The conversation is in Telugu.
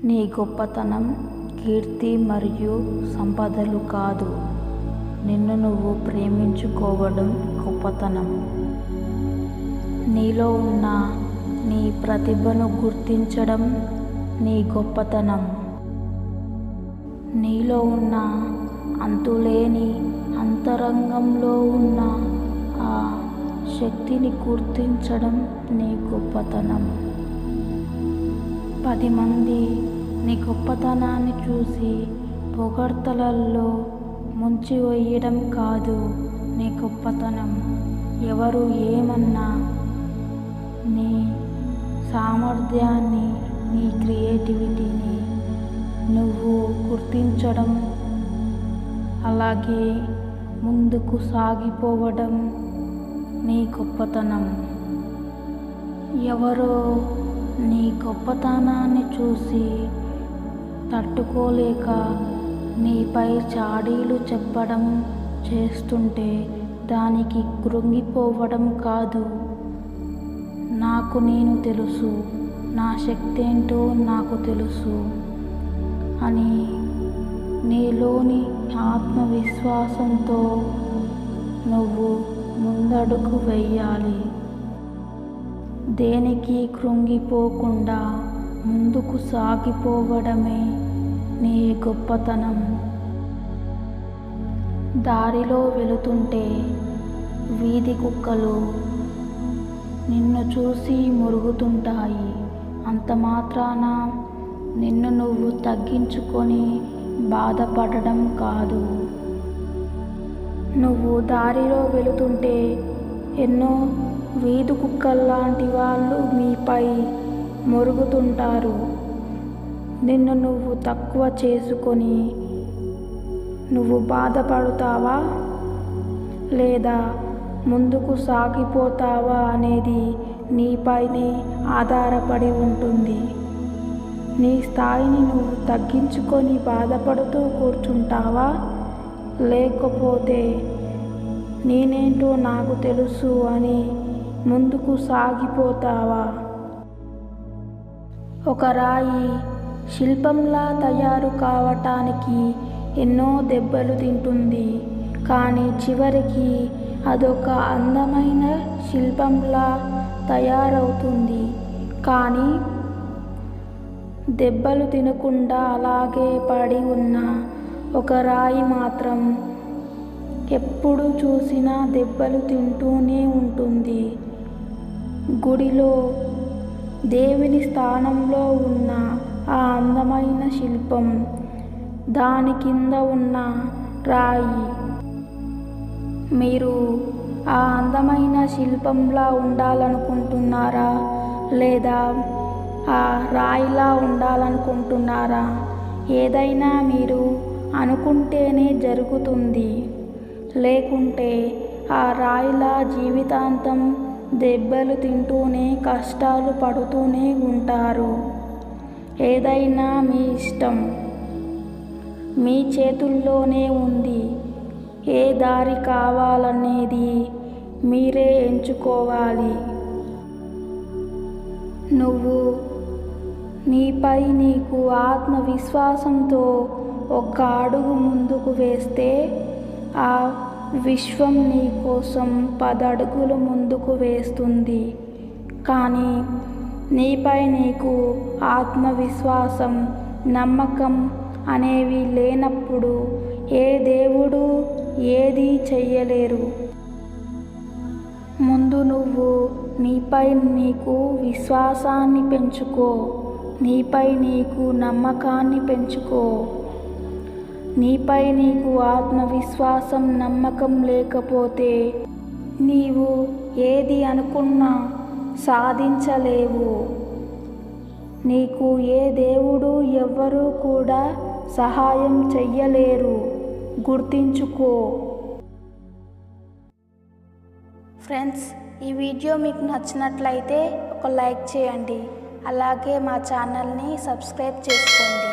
నీ గొప్పతనం కీర్తి మరియు సంపదలు కాదు, నిన్ను నువ్వు ప్రేమించుకోవడం గొప్పతనం. నీలో ఉన్న నీ ప్రతిభను గుర్తించడం నీ గొప్పతనం. నీలో ఉన్న అంతులేని అంతరంగంలో ఉన్న ఆ శక్తిని గుర్తించడం నీ గొప్పతనం. 10 మంది నీ గొప్పతనాన్ని చూసి పొగడ్తలల్లో ముంచివేయడం కాదు నీ గొప్పతనం. ఎవరు ఏమన్నా నీ సామర్థ్యాన్ని, నీ క్రియేటివిటీని నువ్వు గుర్తించడం, అలాగే ముందుకు సాగిపోవడం నీ గొప్పతనం. ఎవరో నీ గొప్పతనాన్ని చూసి తట్టుకోలేక నీపై చాడీలు చెప్పడం చేస్తుంటే దానికి కృంగిపోవడం కాదు. నాకు నేను తెలుసు, నా శక్తి ఏంటో నాకు తెలుసు అని నీలోని ఆత్మవిశ్వాసంతో నువ్వు ముందడుగు వెయ్యాలి. దేనికి కృంగిపోకుండా ముందుకు సాగిపోవడమే నీ గొప్పతనం. దారిలో వెళుతుంటే వీధి కుక్కలు నిన్ను చూసి మురుగుతుంటాయి. అంత మాత్రాన నిన్ను నువ్వు తగ్గించుకొని బాధపడడం కాదు. నువ్వు దారిలో వెళుతుంటే ఎన్నో వీధి కుక్కల్లాంటి వాళ్ళు మీపై మురుగుతుంటారు. నిన్ను నువ్వు తక్కువ చేసుకొని నువ్వు బాధపడతావా లేదా ముందుకు సాగిపోతావా అనేది నీపైనే ఆధారపడి ఉంటుంది. నీ స్థాయిని నువ్వు తగ్గించుకొని బాధపడుతూ కూర్చుంటావా, లేకపోతే నేనేంటో నాకు తెలుసు అని ముందుకు సాగిపోతావా? ఒక రాయి శిల్పంలా తయారు కావటానికి ఎన్నో దెబ్బలు తింటుంది, కానీ చివరికి అదొక అందమైన శిల్పంలా తయారవుతుంది. కానీ దెబ్బలు తినకుండా అలాగే పడి ఉన్న ఒక రాయి మాత్రం ఎప్పుడు చూసినా దెబ్బలు తింటూనే ఉంటుంది. గుడిలో దేవుని స్థానంలో ఉన్న ఆ అందమైన శిల్పం, దాని కింద ఉన్న రాయి. మీరు ఆ అందమైన శిల్పంలా ఉండాలనుకుంటున్నారా లేదా ఆ రాయిలా ఉండాలనుకుంటున్నారా? ఏదైనా మీరు అనుకుంటేనే జరుగుతుంది, లేకుంటే ఆ రాయిలా జీవితాంతం దెబ్బలు తింటూనే కష్టాలు పడుతూనే ఉంటారు. ఏదైనా మీ ఇష్టం, మీ చేతుల్లోనే ఉంది. ఏ దారి కావాలనేది మీరే ఎంచుకోవాలి. నువ్వు నీపై నీకు ఆత్మవిశ్వాసంతో ఒక్క అడుగు ముందుకు వేస్తే ఆ విశ్వం నీ కోసం 10 అడుగులు ముందుకు వేస్తుంది. కానీ నీపై నీకు ఆత్మవిశ్వాసం, నమ్మకం అనేవి లేనప్పుడు ఏ దేవుడు ఏదీ చెయ్యలేరు. ముందు నువ్వు నీపై నీకు విశ్వాసాన్ని పెంచుకో, నీపై నీకు నమ్మకాన్ని పెంచుకో. నీపై నీకు ఆత్మవిశ్వాసం, నమ్మకం లేకపోతే నీవు ఏది అనుకున్నా సాధించలేవు. నీకు ఏ దేవుడు ఎవ్వరూ కూడా సహాయం చెయ్యలేరు, గుర్తించుకో. ఫ్రెండ్స్, ఈ వీడియో మీకు నచ్చినట్లయితే ఒక లైక్ చేయండి, అలాగే మా ఛానల్ని సబ్స్క్రైబ్ చేసుకోండి.